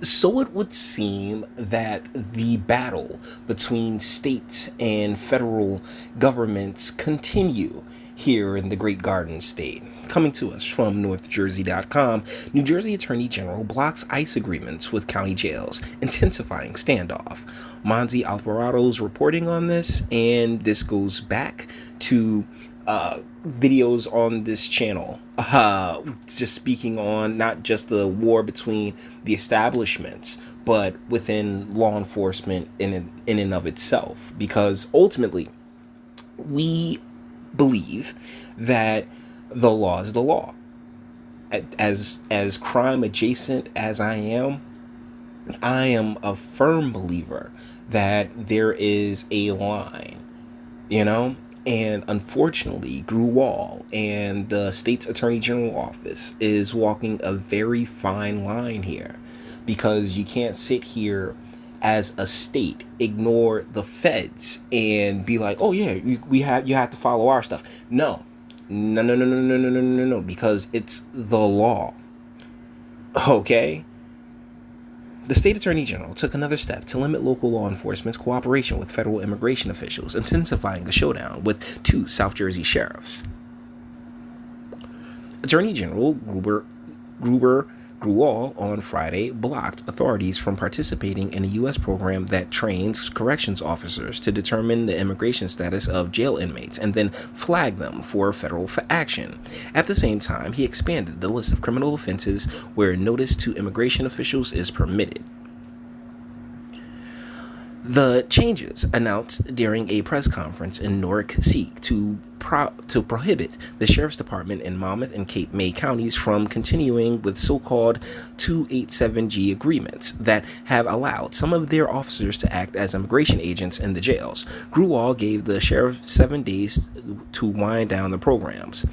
So it would seem that the battle between states and federal governments continue here in the Great Garden State. Coming to us from NorthJersey.com, New Jersey Attorney General blocks ICE agreements with county jails, intensifying standoff. Monzi Alvarado's reporting on this, and this goes back to videos on this channel, just speaking on not just the war between the establishments, but within law enforcement in and of itself. Because ultimately, we believe that the law is the law. As crime adjacent as I am a firm believer that there is a line, you know? And unfortunately, Gruwall and the state's attorney general office is walking a very fine line here, because you can't sit here as a state, ignore the feds and be like, oh yeah, you have to follow our stuff. No, no, because it's the law. Okay? The state attorney general took another step to limit local law enforcement's cooperation with federal immigration officials, intensifying a showdown with two South Jersey sheriffs. Attorney General Gruwall on Friday blocked authorities from participating in a U.S. program that trains corrections officers to determine the immigration status of jail inmates and then flag them for federal action. At the same time, he expanded the list of criminal offenses where notice to immigration officials is permitted. The changes, announced during a press conference in Newark, seek to prohibit the Sheriff's Department in Monmouth and Cape May counties from continuing with so-called 287G agreements that have allowed some of their officers to act as immigration agents in the jails. Gruwall gave the sheriff 7 days to wind down the programs.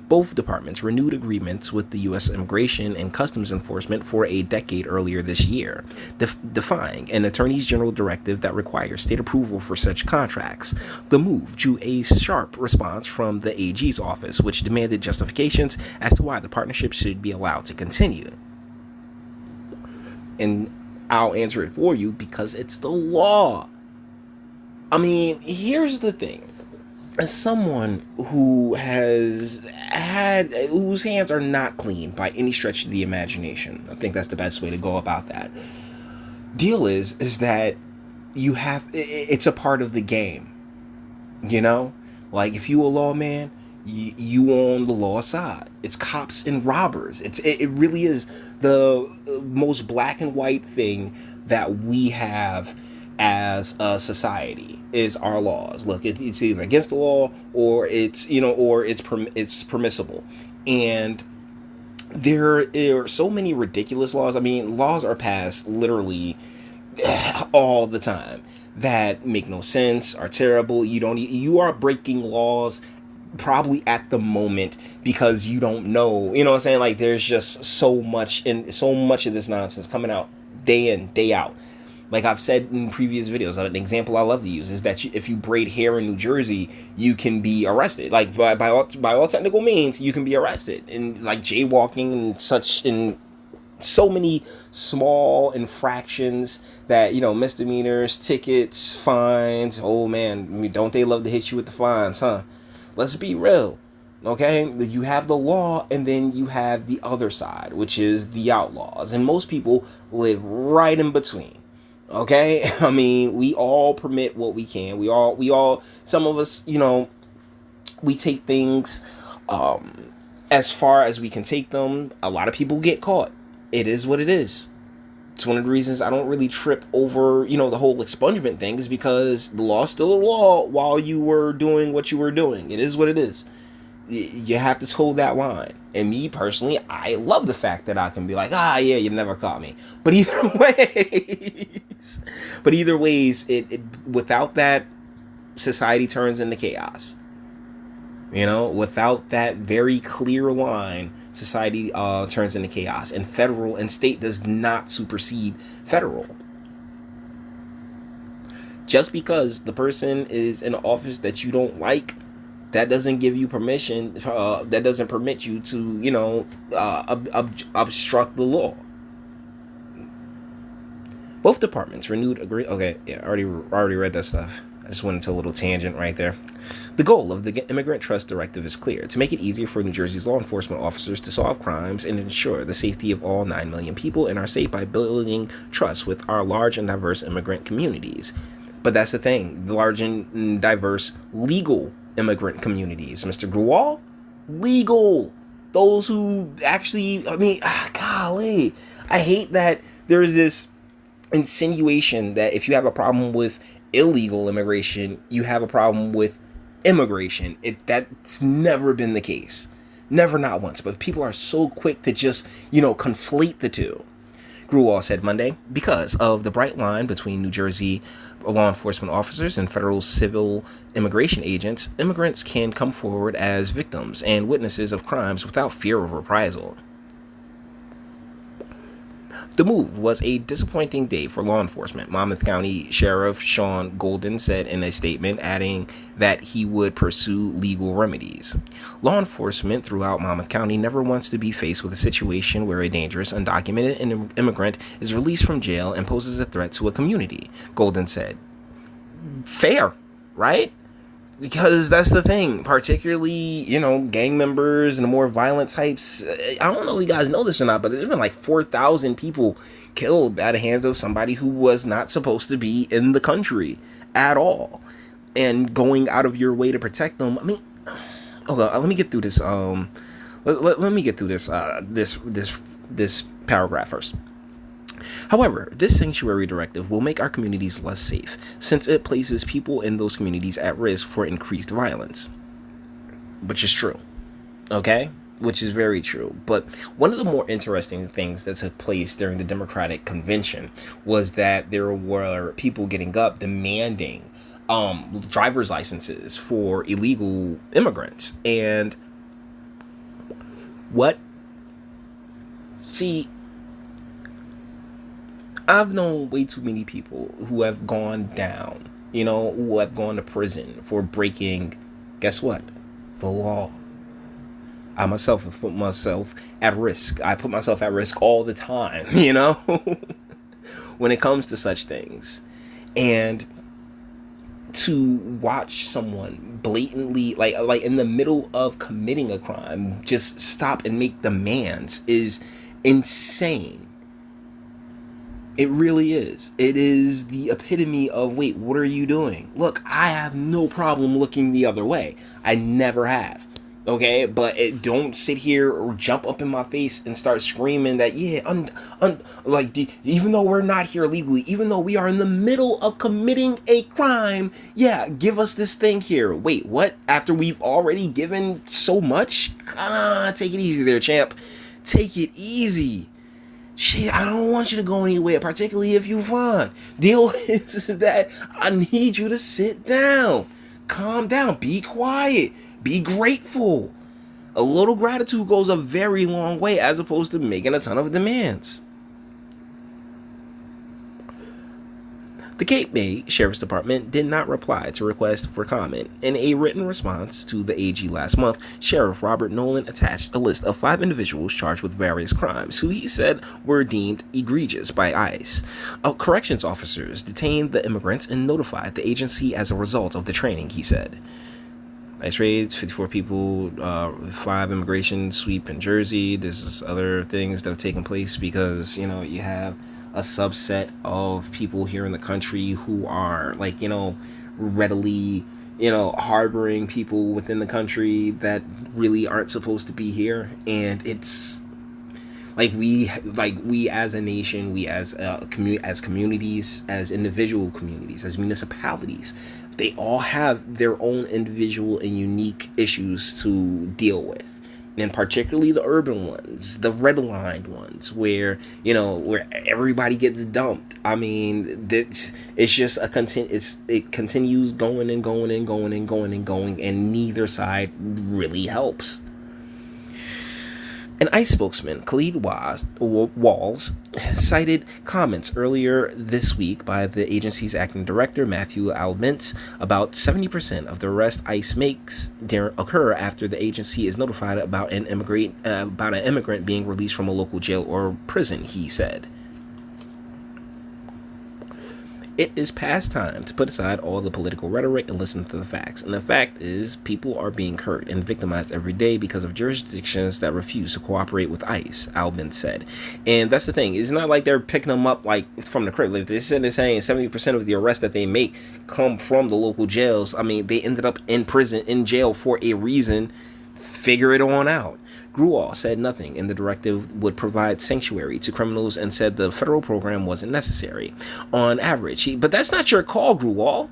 Both departments renewed agreements with the U.S. Immigration and Customs Enforcement for a decade earlier this year, defying an Attorney General directive that requires state approval for such contracts. The move drew a sharp response from the AG's office, which demanded justifications as to why the partnership should be allowed to continue. And I'll answer it for you, because it's the law. I mean, here's the thing. As someone who has had, whose hands are not clean by any stretch of the imagination, I think that's the best way to go about that. Deal is that you have, it's a part of the game, you know? Like, if you a lawman, you on the law side. It's cops and robbers. It really is the most black and white thing that we have as a society, is our laws. Look, it's either against the law or it's, or it's permissible. And there are so many ridiculous laws. I mean, laws are passed literally all the time that make no sense, are terrible. You are breaking laws probably at the moment because you don't know. You know what I'm saying? Like, there's just so much of this nonsense coming out day in, day out. Like I've said in previous videos, an example I love to use is that if you braid hair in New Jersey, you can be arrested. Like by all technical means, you can be arrested. And like jaywalking and such, in so many small infractions that, misdemeanors, tickets, fines. Oh man, I mean, don't they love to hit you with the fines, huh? Let's be real. Okay, you have the law, and then you have the other side, which is the outlaws. And most people live right in between. Okay, I mean, we all permit what we can. We all, some of us, we take things as far as we can take them. A lot of people get caught. It is what it is. It's one of the reasons I don't really trip over, the whole expungement thing, is because the law's still a law while you were doing what you were doing. It is what it is. You have to toe that line. And me personally, I love the fact that I can be like, yeah, you never caught me. But either ways, it without that, society turns into chaos. Without that very clear line, society turns into chaos. And federal and state does not supersede federal. Just because the person is in an office that you don't like, that doesn't give you permission, that doesn't permit you to, obstruct the law. Both departments renewed agree. Okay, yeah, already read that stuff. I just went into a little tangent right there. The goal of the Immigrant Trust Directive is clear: to make it easier for New Jersey's law enforcement officers to solve crimes and ensure the safety of all 9 million people in our state by building trust with our large and diverse immigrant communities. But that's the thing, the large and diverse legal immigrant communities, Mr. Gruwal. Legal. Those who actually, I mean, golly. I hate that there's this insinuation that if you have a problem with illegal immigration, you have a problem with immigration. That's never been the case. Never, not once. But people are so quick to just, conflate the two. Gruwal said Monday, because of the bright line between New Jersey law enforcement officers and federal civil immigration agents, immigrants can come forward as victims and witnesses of crimes without fear of reprisal. The move was a disappointing day for law enforcement, Monmouth County Sheriff Sean Golden said in a statement, adding that he would pursue legal remedies. Law enforcement throughout Monmouth County never wants to be faced with a situation where a dangerous, undocumented immigrant is released from jail and poses a threat to a community, Golden said. Fair, right? Because that's the thing, particularly, gang members and the more violent types. I don't know if you guys know this or not, but there's been like 4,000 people killed at the hands of somebody who was not supposed to be in the country at all. And going out of your way to protect them. I mean, hold on, let me get through this. Let me get through this paragraph first. However, this sanctuary directive will make our communities less safe, since it places people in those communities at risk for increased violence. Which is true. Okay? Which is very true. But one of the more interesting things that took place during the Democratic convention was that there were people getting up demanding driver's licenses for illegal immigrants. And what? See, I've known way too many people who have gone down, who have gone to prison for breaking, guess what? The law. I myself have put myself at risk. I put myself at risk all the time, when it comes to such things. And to watch someone blatantly, like in the middle of committing a crime, just stop and make demands is insane. It really is. It is the epitome of, wait, what are you doing? Look, I have no problem looking the other way. I never have. Okay? But don't sit here or jump up in my face and start screaming that, yeah, even though we're not here legally, even though we are in the middle of committing a crime, yeah, give us this thing here. Wait, what? After we've already given so much? Take it easy there, champ. Take it easy. Shit, I don't want you to go anywhere, particularly if you fine. Deal is that I need you to sit down. Calm down. Be quiet. Be grateful. A little gratitude goes a very long way as opposed to making a ton of demands. The Cape May Sheriff's Department did not reply to requests for comment. In a written response to the AG last month, Sheriff Robert Nolan attached a list of 5 individuals charged with various crimes, who he said were deemed egregious by ICE. Corrections officers detained the immigrants and notified the agency as a result of the training, he said. ICE raids, 54 people, 5 immigration sweep in Jersey. There's other things that have taken place because, you have a subset of people here in the country who are readily, harboring people within the country that really aren't supposed to be here. And it's we as a nation, we as as communities, as individual communities, as municipalities, they all have their own individual and unique issues to deal with. And particularly the urban ones, the redlined ones, where everybody gets dumped. I mean, it's just it continues going and going and going and going and going, and neither side really helps. An ICE spokesman, Khalid Walls, cited comments earlier this week by the agency's acting director, Matthew Almint, about 70% of the arrests ICE makes occur after the agency is notified about an immigrant being released from a local jail or prison, he said. It is past time to put aside all the political rhetoric and listen to the facts. And the fact is, people are being hurt and victimized every day because of jurisdictions that refuse to cooperate with ICE, Albin said. And that's the thing. It's not like they're picking them up like from the crib. If they're saying 70% of the arrests that they make come from the local jails, I mean, they ended up in prison, in jail for a reason. Figure it on out. Grual said nothing in the directive would provide sanctuary to criminals and said the federal program wasn't necessary. On average, but that's not your call, Grual.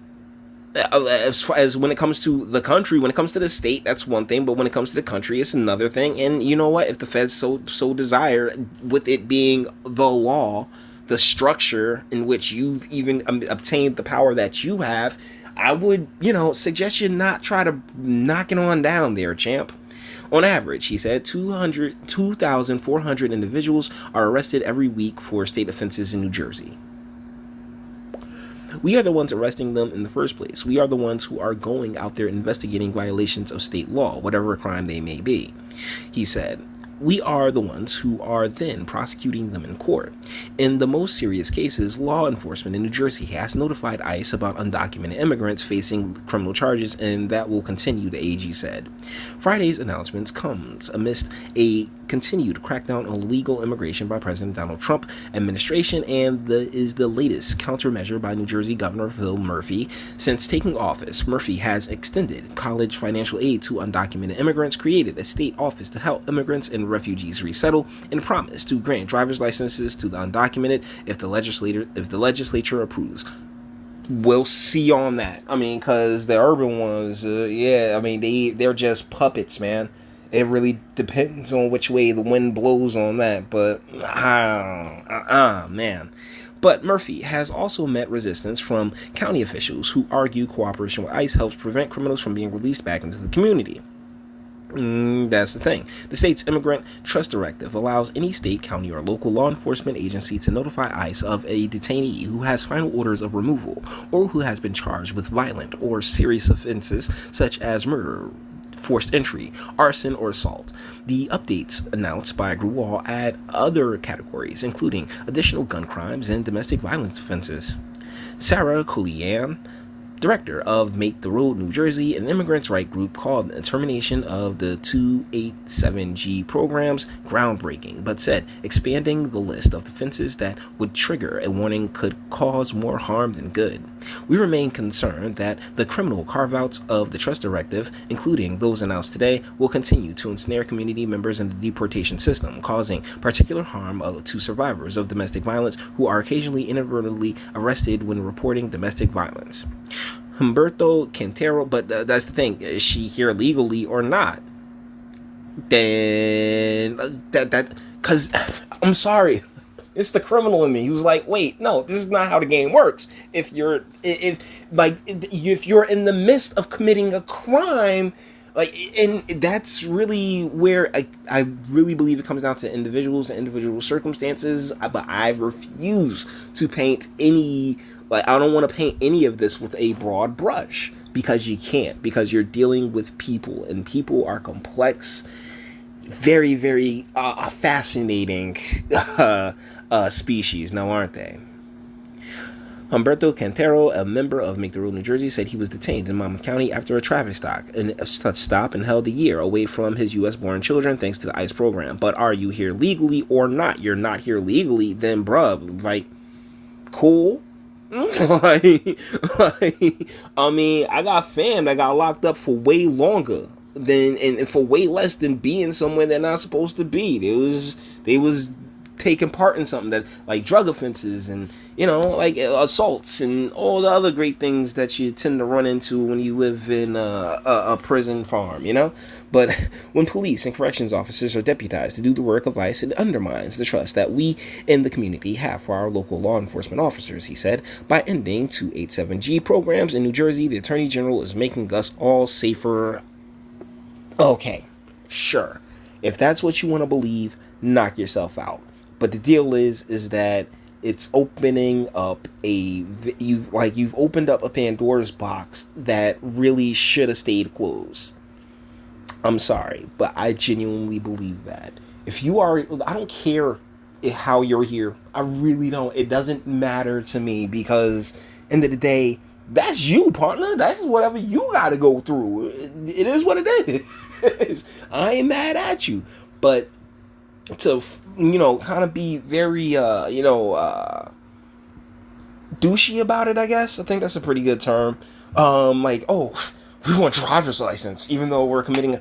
As when it comes to the country, when it comes to the state, that's one thing, but when it comes to the country, it's another thing. And you know what? If the feds so desire, with it being the law, the structure in which you've even obtained the power that you have, I would, suggest you not try to knock it on down there, champ. On average, he said, 2,400 individuals are arrested every week for state offenses in New Jersey. We are the ones arresting them in the first place. We are the ones who are going out there investigating violations of state law, whatever crime they may be. He said, we are the ones who are then prosecuting them in court. In the most serious cases, law enforcement in New Jersey has notified ICE about undocumented immigrants facing criminal charges, and that will continue, the AG said. Friday's announcements comes amidst a continued crackdown on illegal immigration by President Donald Trump administration and is the latest countermeasure by New Jersey Governor Phil Murphy. Since taking office, Murphy has extended college financial aid to undocumented immigrants, created a state office to help immigrants and refugees resettle, and promised to grant driver's licenses to the undocumented if the legislature approves. We'll see on that. I mean, because the urban ones, they're just puppets, man. It really depends on which way the wind blows on that, but man. But Murphy has also met resistance from county officials who argue cooperation with ICE helps prevent criminals from being released back into the community. That's the thing. The state's Immigrant Trust Directive allows any state, county, or local law enforcement agency to notify ICE of a detainee who has final orders of removal or who has been charged with violent or serious offenses such as murder, forced entry, arson, or assault. The updates announced by Grual add other categories, including additional gun crimes and domestic violence offenses. Sarah Kulian, director of Make the Road New Jersey, an immigrants' right group, called the termination of the 287G programs groundbreaking, but said expanding the list of offenses that would trigger a warning could cause more harm than good. We remain concerned that the criminal carve-outs of the Trust Directive, including those announced today, will continue to ensnare community members in the deportation system, causing particular harm to survivors of domestic violence who are occasionally inadvertently arrested when reporting domestic violence. Humberto Quintero, but that's the thing, is she here legally or not? Then because I'm sorry, it's the criminal in me who's like, wait, no, this is not how the game works. If you're in the midst of committing a crime, and that's really where I really believe it comes down to individuals and individual circumstances. But I refuse to paint any. I don't want to paint any of this with a broad brush, because you can't, because you're dealing with people, and people are complex, very, very fascinating species, now aren't they? Humberto Quintero, a member of Make the Road New Jersey, said he was detained in Monmouth County after a traffic stop and held a year away from his U.S.-born children thanks to the ICE program. But are you here legally or not? You're not here legally, then bruh, cool. I got fam that got locked up for way longer and for way less than being somewhere they're not supposed to be. They was taking part in something that, like, drug offenses and assaults and all the other great things that you tend to run into when you live in a prison farm, But when police and corrections officers are deputized to do the work of ICE, it undermines the trust that we in the community have for our local law enforcement officers, he said. By ending 287G programs in New Jersey, the Attorney General is making us all safer. Okay, sure. If that's what you want to believe, knock yourself out. But the deal is that it's opening up you've opened up a Pandora's box that really should have stayed closed. I'm sorry, but I genuinely believe that. If you are, I don't care how you're here. I really don't. It doesn't matter to me, because End of the day, that's you, partner. That's whatever you got to go through. It is what it is. I ain't mad at you, but to kind of be very douchey about it, I guess. I think that's a pretty good term. Like, oh, we want driver's license, even though we're committing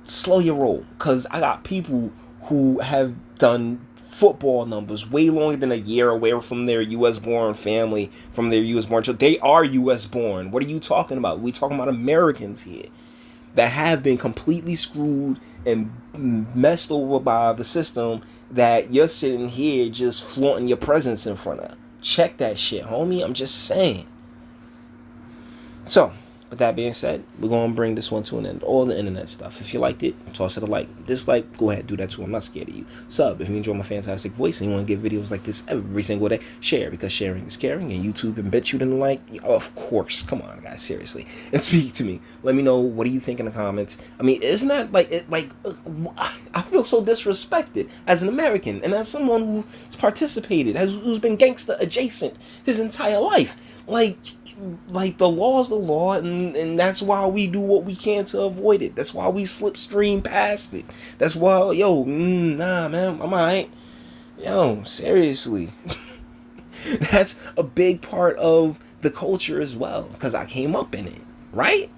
slow your roll, because I got people who have done football numbers way longer than a year away from their U.S. born family, from their U.S. born children. They are U.S. born. What are you talking about? We talking about Americans here that have been completely screwed and messed over by the system that you're sitting here just flaunting your presence in front of. Check that shit, homie. I'm just saying. So, with that being said, we're going to bring this one to an end. All the internet stuff. If you liked it, toss it a like. Dislike, go ahead, do that too. I'm not scared of you. Sub, if you enjoy my fantastic voice and you want to get videos like this every single day, share, because sharing is caring, and YouTube embeds you in like. Of course. Come on, guys, seriously. And speak to me. Let me know, what do you think in the comments? I mean, isn't that I feel so disrespected as an American and as someone who's participated, who's been gangster adjacent his entire life. Like the law is the law, and that's why we do what we can to avoid it. That's why we slipstream past it. That's why, nah, man, I'm alright. Yo, seriously. That's a big part of the culture as well, because I came up in it, right?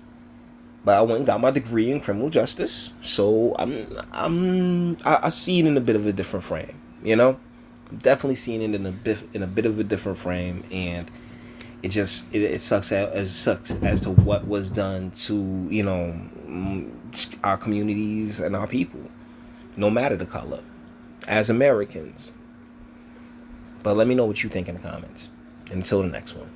But I went and got my degree in criminal justice, so I see it in a bit of a different frame, I'm definitely seeing it in a bit of a different frame, and it sucks as to what was done to our communities and our people, no matter the color, as Americans. But let me know what you think in the comments. Until the next one.